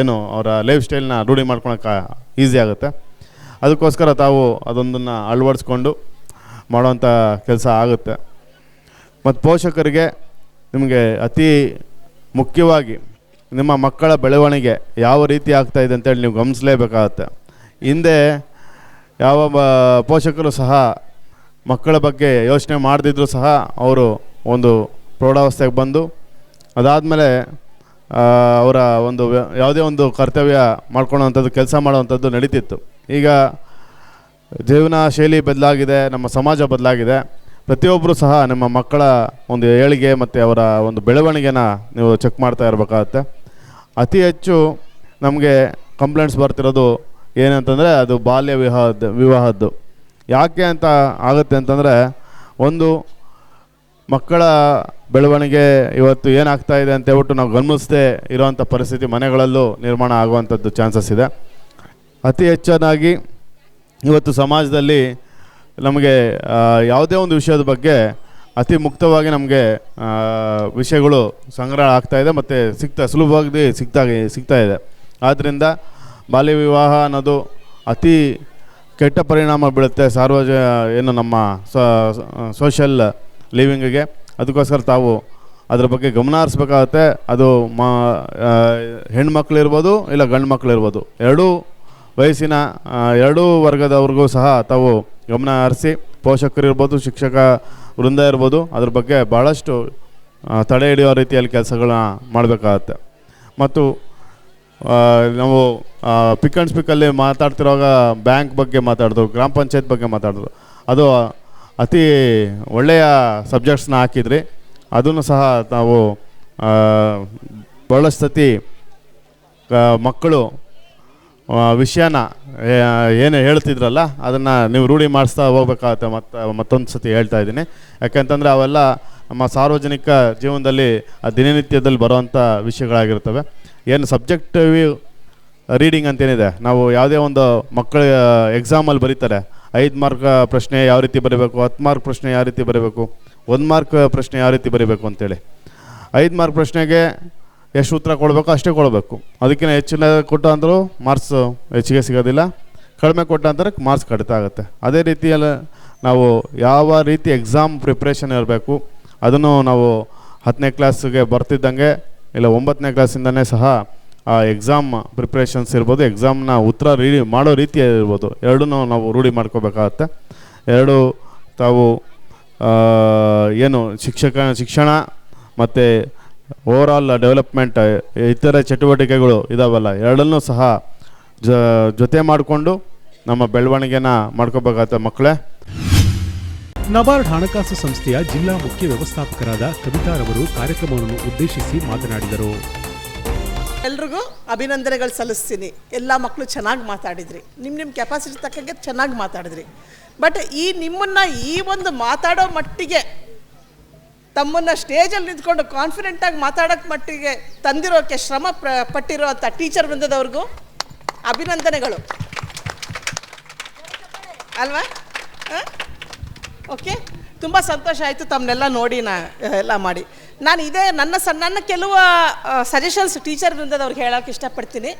ಏನು ಅವರ ಲೈಫ್ ಸ್ಟೈಲ್ನ ರೂಢಿ ಮಾಡ್ಕೊಳಕ್ಕೆ ಈಸಿ ಆಗುತ್ತೆ. ಅದಕ್ಕೋಸ್ಕರ ತಾವು ಅದೊಂದನ್ನು ಅಳವಡಿಸ್ಕೊಂಡು ಮಾಡೋವಂಥ ಕೆಲಸ ಆಗುತ್ತೆ. ಮತ್ತು ಪೋಷಕರಿಗೆ ನಿಮಗೆ ಅತಿ ಮುಖ್ಯವಾಗಿ ನಿಮ್ಮ ಮಕ್ಕಳ ಬೆಳವಣಿಗೆ ಯಾವ ರೀತಿ ಆಗ್ತಾಯಿದೆ ಅಂತೇಳಿ ನೀವು ಗಮನಿಸಲೇಬೇಕಾಗತ್ತೆ. ಹಿಂದೆ ಯಾವ ಪೋಷಕರು ಸಹ ಮಕ್ಕಳ ಬಗ್ಗೆ ಯೋಚನೆ ಮಾಡದಿದ್ದರೂ ಸಹ ಅವರು ಒಂದು ಪ್ರೌಢಾವಸ್ಥೆಗೆ ಬಂದು ಅದಾದಮೇಲೆ ಅವರ ಒಂದು ಯಾವುದೇ ಒಂದು ಕರ್ತವ್ಯ ಮಾಡ್ಕೊಳ್ಳೋವಂಥದ್ದು, ಕೆಲಸ ಮಾಡೋವಂಥದ್ದು ನಡೀತಿತ್ತು. ಈಗ ಜೀವನ ಶೈಲಿ ಬದಲಾಗಿದೆ, ನಮ್ಮ ಸಮಾಜ ಬದಲಾಗಿದೆ. ಪ್ರತಿಯೊಬ್ಬರು ಸಹ ನಿಮ್ಮ ಮಕ್ಕಳ ಒಂದು ಏಳಿಗೆ ಮತ್ತು ಅವರ ಒಂದು ಬೆಳವಣಿಗೆನ ನೀವು ಚೆಕ್ ಮಾಡ್ತಾ ಇರಬೇಕಾಗತ್ತೆ. ಅತಿ ಹೆಚ್ಚು ನಮಗೆ ಕಂಪ್ಲೇಂಟ್ಸ್ ಬರ್ತಿರೋದು ಏನಂತಂದರೆ ಅದು ಬಾಲ್ಯ ವಿವಾಹದ್ದು. ಯಾಕೆ ಅಂತ ಆಗುತ್ತೆ ಅಂತಂದರೆ, ಒಂದು ಮಕ್ಕಳ ಬೆಳವಣಿಗೆ ಇವತ್ತು ಏನಾಗ್ತಾ ಇದೆ ಅಂತ ಹೇಳ್ಬಿಟ್ಟು ನಾವು ಗಮನಿಸದೇ ಇರೋವಂಥ ಪರಿಸ್ಥಿತಿ ಮನೆಗಳಲ್ಲೂ ನಿರ್ಮಾಣ ಆಗುವಂಥದ್ದು ಚಾನ್ಸಸ್ ಇದೆ. ಅತಿ ಹೆಚ್ಚಾಗಿ ಇವತ್ತು ಸಮಾಜದಲ್ಲಿ ನಮಗೆ ಯಾವುದೇ ಒಂದು ವಿಷಯದ ಬಗ್ಗೆ ಅತಿ ಮುಕ್ತವಾಗಿ ನಮಗೆ ವಿಷಯಗಳು ಸಂಗ್ರಹ ಆಗ್ತಾಯಿದೆ ಮತ್ತು ಸುಲಭವಾಗಿ ಸಿಗ್ತಾ ಇದೆ. ಆದ್ದರಿಂದ ಬಾಲ್ಯ ವಿವಾಹ ಅನ್ನೋದು ಅತಿ ಕೆಟ್ಟ ಪರಿಣಾಮ ಬೀಳುತ್ತೆ ಏನು ನಮ್ಮ ಸೋಷಲ್ ಲಿವಿಂಗಿಗೆ. ಅದಕ್ಕೋಸ್ಕರ ತಾವು ಅದ್ರ ಬಗ್ಗೆ ಗಮನ ಹರಿಸ್ಬೇಕಾಗತ್ತೆ. ಅದು ಹೆಣ್ಮಕ್ಳಿರ್ಬೋದು ಇಲ್ಲ ಗಂಡು ಮಕ್ಕಳಿರ್ಬೋದು, ಎರಡೂ ವಯಸ್ಸಿನ ಎರಡೂ ವರ್ಗದವ್ರಿಗೂ ಸಹ ತಾವು ಗಮನ ಹರಿಸಿ, ಪೋಷಕರಿರ್ಬೋದು, ಶಿಕ್ಷಕ ವೃಂದ ಇರ್ಬೋದು, ಅದ್ರ ಬಗ್ಗೆ ಭಾಳಷ್ಟು ತಡೆ ಹಿಡಿಯೋ ರೀತಿಯಲ್ಲಿ ಕೆಲಸಗಳನ್ನ ಮಾಡಬೇಕಾಗತ್ತೆ. ಮತ್ತು ನಾವು ಪಿಕ್ ಆ್ಯಂಡ್ ಸ್ಪೀಕಲ್ಲಿ ಮಾತಾಡ್ತಿರುವಾಗ ಬ್ಯಾಂಕ್ ಬಗ್ಗೆ ಮಾತಾಡಿದ್ರು, ಗ್ರಾಮ ಪಂಚಾಯತ್ ಬಗ್ಗೆ ಮಾತಾಡಿದ್ರು. ಅದು ಅತಿ ಒಳ್ಳೆಯ ಸಬ್ಜೆಕ್ಟ್ಸ್ನ ಹಾಕಿದ್ರಿ. ಅದನ್ನು ಸಹ ನಾವು ಭಾಳಷ್ಟು ಸತಿ ಮಕ್ಕಳು ವಿಷಯನ ಏನು ಹೇಳ್ತಿದ್ರಲ್ಲ ಅದನ್ನು ನೀವು ರೂಢಿ ಮಾಡಿಸ್ತಾ ಹೋಗ್ಬೇಕಾಗತ್ತೆ. ಮತ್ತೊಂದು ಸತಿ ಹೇಳ್ತಾ ಇದ್ದೀನಿ, ಯಾಕೆಂತಂದರೆ ಅವೆಲ್ಲ ನಮ್ಮ ಸಾರ್ವಜನಿಕ ಜೀವನದಲ್ಲಿ ದಿನನಿತ್ಯದಲ್ಲಿ ಬರುವಂಥ ವಿಷಯಗಳಾಗಿರ್ತವೆ. ಏನು ಸಬ್ಜೆಕ್ಟಿವ್ ರೀಡಿಂಗ್ ಅಂತೇನಿದೆ, ನಾವು ಯಾವುದೇ ಒಂದು ಮಕ್ಕಳು ಎಕ್ಸಾಮಲ್ಲಿ ಬರೀತಾರೆ, 5 ಮಾರ್ಕ್ ಪ್ರಶ್ನೆ ಯಾವ ರೀತಿ ಬರೀಬೇಕು, 10 ಮಾರ್ಕ್ ಪ್ರಶ್ನೆ ಯಾವ ರೀತಿ ಬರೀಬೇಕು, 1 ಮಾರ್ಕ್ ಪ್ರಶ್ನೆ ಯಾವ ರೀತಿ ಬರೀಬೇಕು ಅಂತೇಳಿ. 5 ಮಾರ್ಕ್ ಪ್ರಶ್ನೆಗೆ ಎಷ್ಟು ಉತ್ತರ ಕೊಡಬೇಕು ಅಷ್ಟೇ ಕೊಡಬೇಕು. ಅದಕ್ಕಿಂತ ಹೆಚ್ಚಿನ ಕೊಟ್ಟು ಅಂದರೂ ಮಾರ್ಕ್ಸ್ ಹೆಚ್ಚಿಗೆ ಸಿಗೋದಿಲ್ಲ, ಕಡಿಮೆ ಕೊಟ್ಟ ಅಂತಾರೆ ಮಾರ್ಕ್ಸ್ ಕಡಿತ ಆಗುತ್ತೆ. ಅದೇ ರೀತಿಯಲ್ಲಿ ನಾವು ಯಾವ ರೀತಿ ಎಕ್ಸಾಮ್ ಪ್ರಿಪ್ರೇಷನ್ ಇರಬೇಕು ಅದನ್ನು ನಾವು 10ನೇ ಕ್ಲಾಸ್ಗೆ ಬರ್ತಿದ್ದಂಗೆ ಇಲ್ಲ 9ನೇ ಕ್ಲಾಸಿಂದನೇ ಸಹ ಆ ಎಕ್ಸಾಮ್ ಪ್ರಿಪ್ರೇಷನ್ಸ್ ಇರ್ಬೋದು, ಎಕ್ಸಾಮ್ನ ಉತ್ತರ ಮಾಡೋ ರೀತಿ ಇರ್ಬೋದು, ಎರಡೂ ನಾವು ರೂಢಿ ಮಾಡ್ಕೋಬೇಕಾಗತ್ತೆ. ಎರಡು ತಾವು ಏನು ಶಿಕ್ಷಣ ಮತ್ತು ಓವರಾಲ್ ಡೆವಲಪ್ಮೆಂಟ್ ಇತರೆ ಚಟುವಟಿಕೆಗಳು ಇದಾವಲ್ಲ, ಎರಡನ್ನೂ ಸಹ ಜೊತೆ ಮಾಡಿಕೊಂಡು ನಮ್ಮ ಬೆಳವಣಿಗೆನ ಮಾಡ್ಕೋಬೇಕಾಗತ್ತೆ ಮಕ್ಕಳೇ. ನಬಾರ್ಡ್ ಹಣಕಾಸು ಸಂಸ್ಥೆಯ ಜಿಲ್ಲಾ ಮುಖ್ಯ ವ್ಯವಸ್ಥಾಪಕರಾದ ಕವಿತಾರವರು ಕಾರ್ಯಕ್ರಮವನ್ನು ಉದ್ದೇಶಿಸಿ ಮಾತನಾಡಿದರು. ಎಲ್ರಿಗೂ ಅಭಿನಂದನೆಗಳು ಸಲ್ಲಿಸ್ತೀನಿ. ಎಲ್ಲ ಮಕ್ಕಳು ಚೆನ್ನಾಗಿ ಮಾತಾಡಿದ್ರಿ, ನಿಮ್ಮ ಕೆಪಾಸಿಟಿ ತಕ್ಕಂಗೆ ಚೆನ್ನಾಗಿ ಮಾತಾಡಿದ್ರಿ. ಬಟ್ ನಿಮ್ಮನ್ನು ಈ ಒಂದು ಮಾತಾಡೋ ಮಟ್ಟಿಗೆ, ತಮ್ಮನ್ನು ಸ್ಟೇಜಲ್ಲಿ ನಿಂತ್ಕೊಂಡು ಕಾನ್ಫಿಡೆಂಟಾಗಿ ಮಾತಾಡೋಕ್ಕೆ ಮಟ್ಟಿಗೆ ತಂದಿರೋಕ್ಕೆ ಶ್ರಮ ಪಟ್ಟಿರೋ ಅಂಥ ಟೀಚರ್ ವೃಂದದವ್ರಿಗೂ ಅಭಿನಂದನೆಗಳು ಅಲ್ವಾ? ಓಕೆ, ತುಂಬ ಸಂತೋಷ ಆಯಿತು ತಮ್ಮನ್ನೆಲ್ಲ ನೋಡಿ ಎಲ್ಲ ಮಾಡಿ. ನಾನು ನನ್ನ ಕೆಲವು ಸಜೆಷನ್ಸ್ ಟೀಚರ್ ವೃಂದದವ್ರಿಗೆ ಹೇಳೋಕ್ಕೆ ಇಷ್ಟಪಡ್ತೀನಿ.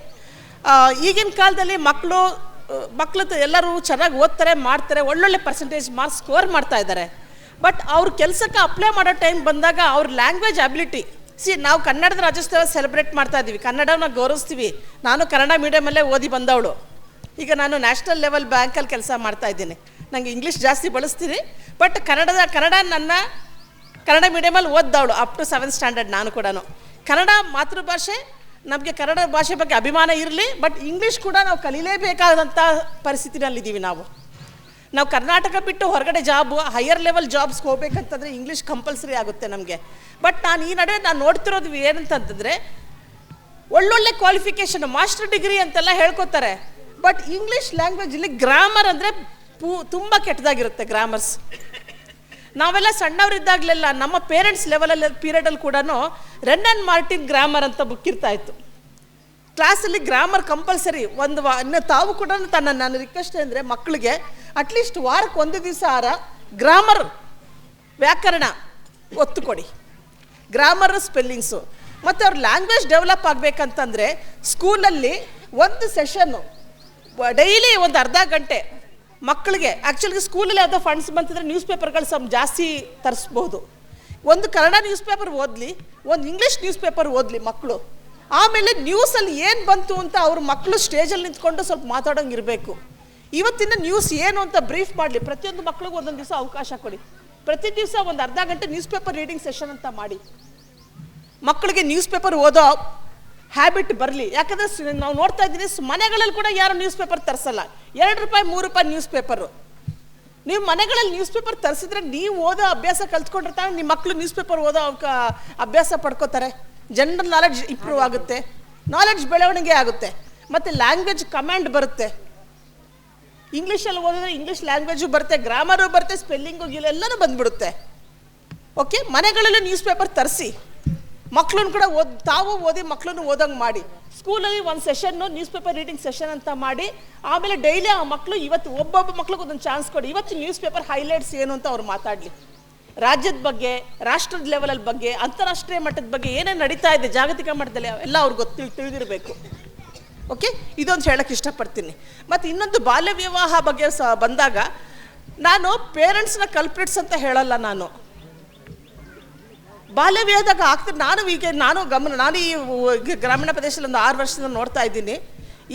ಈಗಿನ ಕಾಲದಲ್ಲಿ ಮಕ್ಕಳು ಎಲ್ಲರೂ ಚೆನ್ನಾಗಿ ಓದ್ತಾರೆ, ಮಾಡ್ತಾರೆ, ಒಳ್ಳೊಳ್ಳೆ ಪರ್ಸೆಂಟೇಜ್ ಮಾರ್ಕ್ಸ್ ಸ್ಕೋರ್ ಮಾಡ್ತಾ ಇದ್ದಾರೆ. ಬಟ್ ಅವ್ರ ಕೆಲಸಕ್ಕೆ ಅಪ್ಲೈ ಮಾಡೋ ಟೈಮ್ ಬಂದಾಗ ಅವ್ರ ಲ್ಯಾಂಗ್ವೇಜ್ ಅಬಿಲಿಟಿ, ನಾವು ಕನ್ನಡದ ರಾಜ್ಯೋತ್ಸವ ಸೆಲೆಬ್ರೇಟ್ ಮಾಡ್ತಾ ಇದ್ದೀವಿ, ಕನ್ನಡನ ಗೌರವಿಸ್ತೀವಿ. ನಾನು ಕನ್ನಡ ಮೀಡಿಯಮಲ್ಲೇ ಓದಿ ಬಂದವಳು. ಈಗ ನಾನು ನ್ಯಾಷನಲ್ ಲೆವೆಲ್ ಬ್ಯಾಂಕಲ್ಲಿ ಕೆಲಸ ಮಾಡ್ತಾ ಇದ್ದೀನಿ. ನನಗೆ ಇಂಗ್ಲೀಷ್ ಜಾಸ್ತಿ ಬಳಸ್ತೀನಿ, ಬಟ್ ಕನ್ನಡ ನನ್ನ ಕನ್ನಡ ಮೀಡಿಯಮಲ್ಲಿ ಓದ್ದವಳು ಅಪ್ ಟು 7th ಸ್ಟ್ಯಾಂಡರ್ಡ್. ನಾನು ಕೂಡ ಕನ್ನಡ ಮಾತೃಭಾಷೆ, ನಮಗೆ ಕನ್ನಡ ಭಾಷೆ ಬಗ್ಗೆ ಅಭಿಮಾನ ಇರಲಿ, ಬಟ್ ಇಂಗ್ಲೀಷ್ ಕೂಡ ನಾವು ಕಲೀಲೇಬೇಕಾದಂಥ ಪರಿಸ್ಥಿತಿನಲ್ಲಿದ್ದೀವಿ. ನಾವು ಕರ್ನಾಟಕ ಬಿಟ್ಟು ಹೊರಗಡೆ ಜಾಬು, ಹೈಯರ್ ಲೆವೆಲ್ ಜಾಬ್ಸ್ಗೆ ಹೋಗ್ಬೇಕಂತಂದರೆ ಇಂಗ್ಲೀಷ್ ಕಂಪಲ್ಸರಿ ಆಗುತ್ತೆ ನಮಗೆ. ಬಟ್ ನಾನು ನೋಡ್ತಿರೋದು ಏನಂತಂತಂದರೆ, ಒಳ್ಳೊಳ್ಳೆ ಕ್ವಾಲಿಫಿಕೇಷನ್ ಮಾಸ್ಟರ್ ಡಿಗ್ರಿ ಅಂತೆಲ್ಲ ಹೇಳ್ಕೊತಾರೆ, ಬಟ್ ಇಂಗ್ಲೀಷ್ ಲ್ಯಾಂಗ್ವೇಜಲ್ಲಿ ಗ್ರಾಮರ್ ಅಂದರೆ ತುಂಬ ಕೆಟ್ಟದಾಗಿರುತ್ತೆ ಗ್ರಾಮರ್ಸ್. ನಾವೆಲ್ಲ ಸಣ್ಣವರಿದ್ದಾಗಲೆಲ್ಲ ನಮ್ಮ ಪೇರೆಂಟ್ಸ್ ಲೆವೆಲಲ್ಲಿ ಪೀರಿಯಡಲ್ಲಿ ಕೂಡ ರೆನ್ ಆ್ಯಂಡ್ ಮಾರ್ಟಿನ್ ಗ್ರಾಮರ್ ಅಂತ ಬುಕ್ ಇರ್ತಾಯಿತ್ತು. ಕ್ಲಾಸಲ್ಲಿ ಗ್ರಾಮರ್ ಕಂಪಲ್ಸರಿ. ಇನ್ನು ತಾವು ಕೂಡ ನನ್ನ ರಿಕ್ವೆಸ್ಟ್ ಅಂದರೆ ಮಕ್ಕಳಿಗೆ ಅಟ್ಲೀಸ್ಟ್ ವಾರಕ್ಕೆ 1 ದಿವಸ ಗ್ರಾಮರ್ ವ್ಯಾಕರಣ ಒತ್ತು ಕೊಡಿ, ಗ್ರಾಮರ್ ಸ್ಪೆಲ್ಲಿಂಗ್ಸು. ಮತ್ತು ಅವ್ರ ಲ್ಯಾಂಗ್ವೇಜ್ ಡೆವಲಪ್ ಆಗಬೇಕಂತಂದರೆ ಸ್ಕೂಲಲ್ಲಿ ಒಂದು ಸೆಷನ್ನು ಡೈಲಿ ಒಂದು ಅರ್ಧ ಗಂಟೆ ಮಕ್ಕಳಿಗೆ, ಆ್ಯಕ್ಚುಲಿ ಸ್ಕೂಲಲ್ಲಿ ಯಾವುದೋ ಫಂಡ್ಸ್ ಬಂತಿದ್ರೆ ನ್ಯೂಸ್ ಪೇಪರ್ಗಳು ಜಾಸ್ತಿ ತರಿಸ್ಬೋದು. ಒಂದು ಕನ್ನಡ ನ್ಯೂಸ್ ಪೇಪರ್ ಓದಲಿ, ಒಂದು ಇಂಗ್ಲೀಷ್ ನ್ಯೂಸ್ ಪೇಪರ್ ಓದಲಿ ಮಕ್ಕಳು. ಆಮೇಲೆ ನ್ಯೂಸಲ್ಲಿ ಏನು ಬಂತು ಅಂತ ಅವ್ರ ಮಕ್ಕಳು ಸ್ಟೇಜಲ್ಲಿ ನಿಂತ್ಕೊಂಡು ಸ್ವಲ್ಪ ಮಾತಾಡೋಂಗೆ ಇರಬೇಕು. ಇವತ್ತಿನ ನ್ಯೂಸ್ ಏನು ಅಂತ ಬ್ರೀಫ್ ಮಾಡಲಿ. ಪ್ರತಿಯೊಂದು ಮಕ್ಕಳಿಗೂ ಒಂದೊಂದು ದಿವಸ ಅವಕಾಶ ಕೊಡಿ. ಪ್ರತಿ ದಿವಸ ಒಂದು ಅರ್ಧ ಗಂಟೆ ನ್ಯೂಸ್ ಪೇಪರ್ ರೀಡಿಂಗ್ ಸೆಷನ್ ಅಂತ ಮಾಡಿ ಮಕ್ಕಳಿಗೆ ನ್ಯೂಸ್ ಪೇಪರ್ ಓದೋ ಹ್ಯಾಬಿಟ್ ಬರಲಿ. ಯಾಕಂದರೆ ನಾವು ನೋಡ್ತಾ ಇದ್ದೀನಿ ಮನೆಗಳಲ್ಲಿ ಕೂಡ ಯಾರು ನ್ಯೂಸ್ ಪೇಪರ್ ತರಿಸಲ್ಲ. 2 ರೂಪಾಯಿ 3 ರೂಪಾಯಿ ನ್ಯೂಸ್ ಪೇಪರು. ನೀವು ಮನೆಗಳಲ್ಲಿ ನ್ಯೂಸ್ ಪೇಪರ್ ತರಿಸಿದ್ರೆ ನೀವು ಓದೋ ಅಭ್ಯಾಸ ಕಲ್ತ್ಕೊಂಡಿರ್ತಾರೆ, ನಿಮ್ಮ ಮಕ್ಕಳು ನ್ಯೂಸ್ ಪೇಪರ್ ಓದೋ ಅಭ್ಯಾಸ ಪಡ್ಕೋತಾರೆ. ಜನರಲ್ ನಾಲೆಡ್ಜ್ ಇಂಪ್ರೂವ್ ಆಗುತ್ತೆ, ನಾಲೆಡ್ಜ್ ಬೆಳವಣಿಗೆ ಆಗುತ್ತೆ, ಮತ್ತು ಲ್ಯಾಂಗ್ವೇಜ್ ಕಮಾಂಡ್ ಬರುತ್ತೆ. ಇಂಗ್ಲೀಷಲ್ಲಿ ಓದಿದ್ರೆ ಇಂಗ್ಲೀಷ್ ಲ್ಯಾಂಗ್ವೇಜು ಬರುತ್ತೆ, ಗ್ರಾಮರು ಬರುತ್ತೆ, ಸ್ಪೆಲ್ಲಿಂಗು ಎಲ್ಲನೂ ಬಂದ್ಬಿಡುತ್ತೆ. ಓಕೆ, ಮನೆಗಳಲ್ಲೂ ನ್ಯೂಸ್ ಪೇಪರ್ ತರಿಸಿ ಮಕ್ಕಳನ್ನು ಕೂಡ ತಾವು ಓದಿ ಮಕ್ಕಳನ್ನು ಓದಂಗೆ ಮಾಡಿ. ಸ್ಕೂಲಲ್ಲಿ ಒಂದು session news paper reading session ಅಂತ ಮಾಡಿ, ಆಮೇಲೆ ಡೈಲಿ ಆ ಮಕ್ಕಳು ಇವತ್ತು ಒಬ್ಬೊಬ್ಬ ಮಕ್ಳಿಗೆ ಒಂದೊಂದು ಚಾನ್ಸ್ ಕೊಡಿ. ಇವತ್ತು ನ್ಯೂಸ್ ಪೇಪರ್ ಹೈಲೈಟ್ಸ್ ಏನು ಅಂತ ಅವ್ರು ಮಾತಾಡಲಿ. ರಾಜ್ಯದ ಬಗ್ಗೆ, ರಾಷ್ಟ್ರದ ಲೆವೆಲಲ್ಲಿ ಬಗ್ಗೆ, ಅಂತಾರಾಷ್ಟ್ರೀಯ ಮಟ್ಟದ ಬಗ್ಗೆ ಏನೇನು ನಡೀತಾ ಇದೆ ಜಾಗತಿಕ ಮಟ್ಟದಲ್ಲಿ ಎಲ್ಲ ಅವ್ರಿಗೆ ತಿಳಿದಿರಬೇಕು. ಓಕೆ, ಇದೊಂದು ಹೇಳೋಕ್ಕೆ ಇಷ್ಟಪಡ್ತೀನಿ. ಮತ್ತು ಇನ್ನೊಂದು ಬಾಲ್ಯ ವಿವಾಹ ಬಗ್ಗೆ ಬಂದಾಗ ನಾನು ಪೇರೆಂಟ್ಸ್ನ ಕಲ್ಪ್ರಿಟ್ಸ್ ಅಂತ ಹೇಳಲ್ಲ. ನಾನು ಬಾಲ್ಯ ವಿವಾಹದಾಗ ಆಗ್ತದೆ. ನಾನು ಈ ಗ್ರಾಮೀಣ ಪ್ರದೇಶದಲ್ಲಿ ಒಂದು 6 ವರ್ಷದಿಂದ ನೋಡ್ತಾ ಇದ್ದೀನಿ.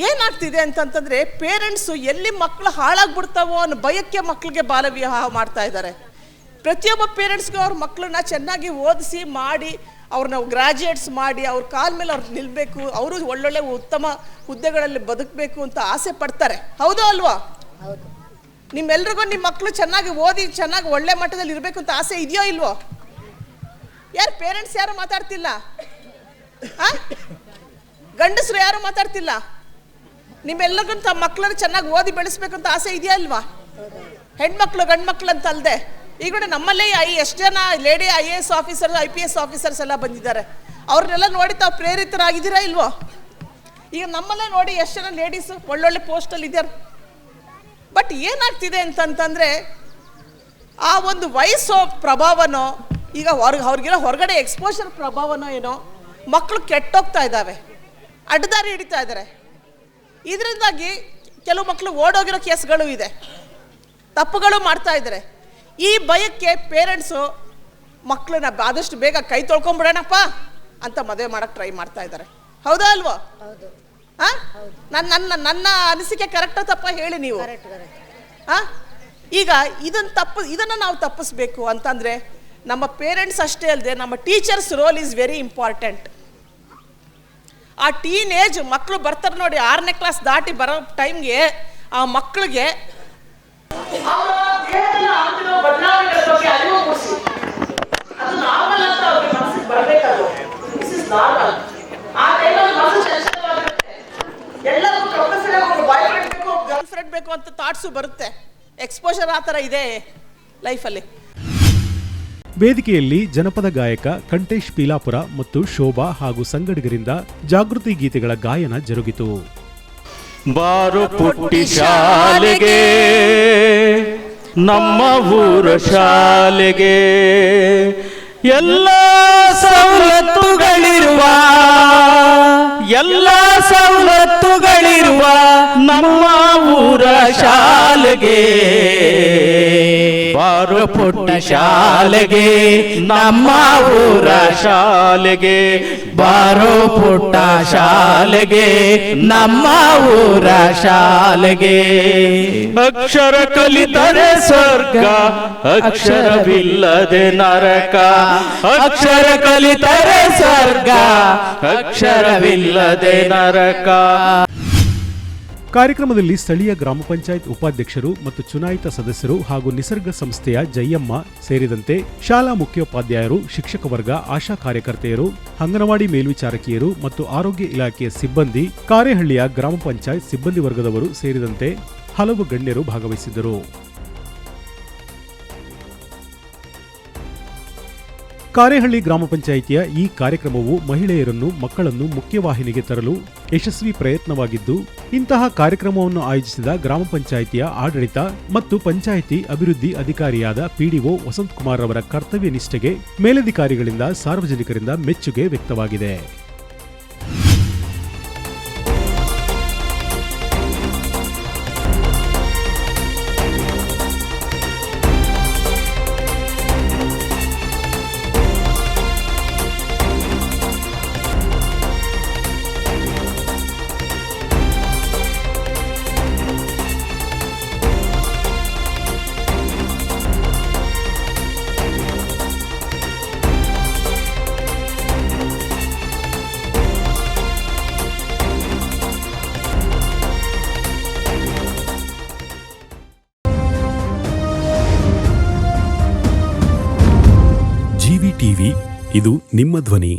ಏನಾಗ್ತಿದೆ ಅಂತಂತಂದರೆ ಪೇರೆಂಟ್ಸು ಎಲ್ಲಿ ಮಕ್ಕಳು ಹಾಳಾಗ್ಬಿಡ್ತಾವೋ ಅನ್ನೋ ಭಯಕ್ಕೆ ಮಕ್ಕಳಿಗೆ ಬಾಲ್ಯ ವಿವಾಹ ಮಾಡ್ತಾ ಇದ್ದಾರೆ. ಪ್ರತಿಯೊಬ್ಬ ಪೇರೆಂಟ್ಸ್ಗೂ ಅವ್ರ ಮಕ್ಕಳನ್ನ ಚೆನ್ನಾಗಿ ಓದಿಸಿ ಮಾಡಿ ಅವ್ರನ್ನ ಗ್ರಾಜ್ಯುಯೇಟ್ಸ್ ಮಾಡಿ ಅವ್ರ ಕಾಲ ಮೇಲೆ ಅವ್ರು ನಿಲ್ಲಬೇಕು, ಅವರು ಒಳ್ಳೊಳ್ಳೆ ಉತ್ತಮ ಹುದ್ದೆಗಳಲ್ಲಿ ಬದುಕಬೇಕು ಅಂತ ಆಸೆ ಪಡ್ತಾರೆ. ಹೌದೋ ಅಲ್ವಾ? ನಿಮ್ಮೆಲ್ರಿಗೂ ನಿಮ್ಮ ಮಕ್ಕಳು ಚೆನ್ನಾಗಿ ಓದಿ ಚೆನ್ನಾಗಿ ಒಳ್ಳೆ ಮಟ್ಟದಲ್ಲಿ ಇರಬೇಕು ಅಂತ ಆಸೆ ಇದೆಯೋ ಇಲ್ವೋ? ಯಾರು ಪೇರೆಂಟ್ಸ್ ಯಾರು ಮಾತಾಡ್ತಿಲ್ಲ? ಗಂಡಸರು ಯಾರು ಮಾತಾಡ್ತಿಲ್ಲ? ನಿಮ್ಮೆಲ್ಲರಿಗೂ ತಮ್ಮ ಮಕ್ಕಳನ್ನ ಚೆನ್ನಾಗಿ ಓದಿ ಬೆಳೆಸ್ಬೇಕಂತ ಆಸೆ ಇದೆಯಾ ಇಲ್ವಾ? ಹೆಣ್ಮಕ್ಳು ಗಂಡ್ಮಕ್ಳು ಅಂತ ಅಲ್ಲದೆ ಈಗ ನೋಡಿ ನಮ್ಮಲ್ಲೇ ಎಷ್ಟು ಜನ lady IAS officers IPS officers ಎಲ್ಲ ಬಂದಿದ್ದಾರೆ. ಅವ್ರನ್ನೆಲ್ಲ ನೋಡಿ ತಾವು ಪ್ರೇರಿತರಾಗಿದ್ದೀರಾ ಇಲ್ವೋ? ಈಗ ನಮ್ಮಲ್ಲೇ ನೋಡಿ ಎಷ್ಟು ಜನ ಲೇಡೀಸು ಒಳ್ಳೊಳ್ಳೆ ಪೋಸ್ಟಲ್ಲಿ ಇದ್ದಾರೆ. ಬಟ್ ಏನಾಗ್ತಿದೆ ಅಂತಂತಂದರೆ ಆ ಒಂದು ವಯಸ್ಸು ಪ್ರಭಾವನೋ ಈಗ ಅವ್ರಿಗೆಲ್ಲ ಹೊರಗಡೆ ಎಕ್ಸ್ಪೋಜರ್ ಪ್ರಭಾವನೋ ಏನೋ ಮಕ್ಕಳು ಕೆಟ್ಟೋಗ್ತಾ ಇದ್ದಾವೆ, ಅಡ್ಡದಾರಿ ಹಿಡಿತಾ ಇದ್ದಾರೆ. ಇದರಿಂದಾಗಿ ಕೆಲವು ಮಕ್ಕಳು ಓಡೋಗಿರೋ ಕೇಸ್ಗಳು ಇದೆ, ತಪ್ಪುಗಳು ಮಾಡ್ತಾ ಇದ್ದಾರೆ. ಈ ಭಯಕ್ಕೆ ಪೇರೆಂಟ್ಸು ಮಕ್ಕಳನ್ನ ಆದಷ್ಟು ಬೇಗ ಕೈ ತೊಳ್ಕೊಂಬಿಡೋಣಪ್ಪ ಅಂತ ಮದುವೆ ಮಾಡೋಕ್ಕೆ ಟ್ರೈ ಮಾಡ್ತಾ ಇದ್ದಾರೆ. ಹೌದಾ ಅಲ್ವೋ? ಹಾಂ, ನನ್ನ ಅನಿಸಿಕೆ ಕರೆಕ್ಟಾ ತಪ್ಪ ಹೇಳಿ ನೀವು. ಹಾಂ, ಈಗ ಇದನ್ನು ನಾವು ತಪ್ಪಿಸ್ಬೇಕು ಅಂತಂದರೆ ನಮ್ಮ ಪೇರೆಂಟ್ಸ್ ಅಷ್ಟೇ ಅಲ್ಲದೆ ನಮ್ಮ teachers role is very important. ಆ ಟೀನೇಜ್ ಮಕ್ಕಳು ಬರ್ತಾರೆ ನೋಡಿ, 6ನೇ ಕ್ಲಾಸ್ ದಾಟಿ ಬರೋ ಟೈಮ್ಗೆ ಆ ಮಕ್ಕಳಿಗೆ ಬದಲಾವಣೆಗಳ ಬಗ್ಗೆ ಅರಿವು ಮೂಡಿಸಿ. ಅದು ನಾರ್ಮಲ್ ಅಂತ ಅವ್ರಿಗೆ ಮನಸ್ಸಿಗೆ ಬರಬೇಕದು. This is normal. ಆ ಟೈಮಲ್ಲಿ ಮನಸ್ಸು ಚಂಚಲವಾಗಿರುತ್ತೆ. ಎಲ್ಲರಿಗೂ ಪ್ರೊಫೆಸರ್ ಬಾಯ್ ಫ್ರೆಂಡ್ ಬೇಕು, ಗರ್ಲ್ ಫ್ರೆಂಡ್ ಬೇಕು ಅಂತ ಥಾಟ್ಸು ಬರುತ್ತೆ. ಎಕ್ಸ್ಪೋಜರ್ ಆ ಥರ ಇದೆ ಲೈಫಲ್ಲಿ. ವೇದಿಕೆಯಲ್ಲಿ ಜನಪದ ಗಾಯಕ ಕಂಠೇಶ್ ಪೀಲಾಪುರ ಮತ್ತು ಶೋಭಾ ಹಾಗೂ ಸಂಗಡಿಗರಿಂದ ಜಾಗೃತಿ ಗೀತೆಗಳ ಗಾಯನ ಜರುಗಿತು. ಬಾರು ಪುಟ್ಟಿ ಶಾಲೆಗೆ, ನಮ್ಮ ಊರ ಶಾಲೆಗೆ, ಎಲ್ಲ ಸವಲತ್ತುಗಳಿರುವ ನಮ್ಮ ಊರ ಶಾಲೆಗೆ. ಬಾರು ಪುಟ್ಟ ಶಾಲೆಗೆ, ನಮ್ಮ ಊರ ಶಾಲೆಗೆ, ಬಾರೋ ಪುಟ್ಟ ಶಾಲೆಗೆ, ನಮ್ಮ ಊರ ಶಾಲೆಗೆ. ಅಕ್ಷರ ಕಲಿತರೆ ಸ್ವರ್ಗ, ಅಕ್ಷರವಿಲ್ಲದೆ ನರಕ. ಅಕ್ಷರ ಕಲಿತರೆ ಸ್ವರ್ಗ, ಅಕ್ಷರವಿಲ್ಲದೆ ನರಕ. ಕಾರ್ಯಕ್ರಮದಲ್ಲಿ ಸ್ಥಳೀಯ ಗ್ರಾಮ ಪಂಚಾಯತ್ ಉಪಾಧ್ಯಕ್ಷರು ಮತ್ತು ಚುನಾಯಿತ ಸದಸ್ಯರು ಹಾಗೂ ನಿಸರ್ಗ ಸಂಸ್ಥೆಯ ಜಯಮ್ಮ ಸೇರಿದಂತೆ ಶಾಲಾ ಮುಖ್ಯೋಪಾಧ್ಯಾಯರು, ಶಿಕ್ಷಕ ವರ್ಗ, ಆಶಾ ಕಾರ್ಯಕರ್ತೆಯರು, ಅಂಗನವಾಡಿ ಮೇಲ್ವಿಚಾರಕಿಯರು ಮತ್ತು ಆರೋಗ್ಯ ಇಲಾಖೆಯ ಸಿಬ್ಬಂದಿ, ಕಾರೇಹಳ್ಳಿಯ ಗ್ರಾಮ ಪಂಚಾಯತ್ ಸಿಬ್ಬಂದಿ ವರ್ಗದವರು ಸೇರಿದಂತೆ ಹಲವು ಗಣ್ಯರು ಭಾಗವಹಿಸಿದ್ದರು. ಕಾರೇಹಳ್ಳಿ ಗ್ರಾಮ ಪಂಚಾಯಿತಿಯ ಈ ಕಾರ್ಯಕ್ರಮವು ಮಹಿಳೆಯರನ್ನು, ಮಕ್ಕಳನ್ನು ಮುಖ್ಯವಾಹಿನಿಗೆ ತರಲು ಯಶಸ್ವಿ ಪ್ರಯತ್ನವಾಗಿದ್ದು, ಇಂತಹ ಕಾರ್ಯಕ್ರಮವನ್ನು ಆಯೋಜಿಸಿದ ಗ್ರಾಮ ಪಂಚಾಯಿತಿಯ ಆಡಳಿತ ಮತ್ತು ಪಂಚಾಯಿತಿ ಅಭಿವೃದ್ಧಿ ಅಧಿಕಾರಿಯಾದ PDO ವಸಂತಕುಮಾರ್ ಅವರ ಕರ್ತವ್ಯ ನಿಷ್ಠೆಗೆ ಮೇಲಧಿಕಾರಿಗಳಿಂದ, ಸಾರ್ವಜನಿಕರಿಂದ ಮೆಚ್ಚುಗೆ ವ್ಯಕ್ತವಾಗಿದೆ. ಟಿವಿ ಇದು ನಿಮ್ಮ ಧ್ವನಿ.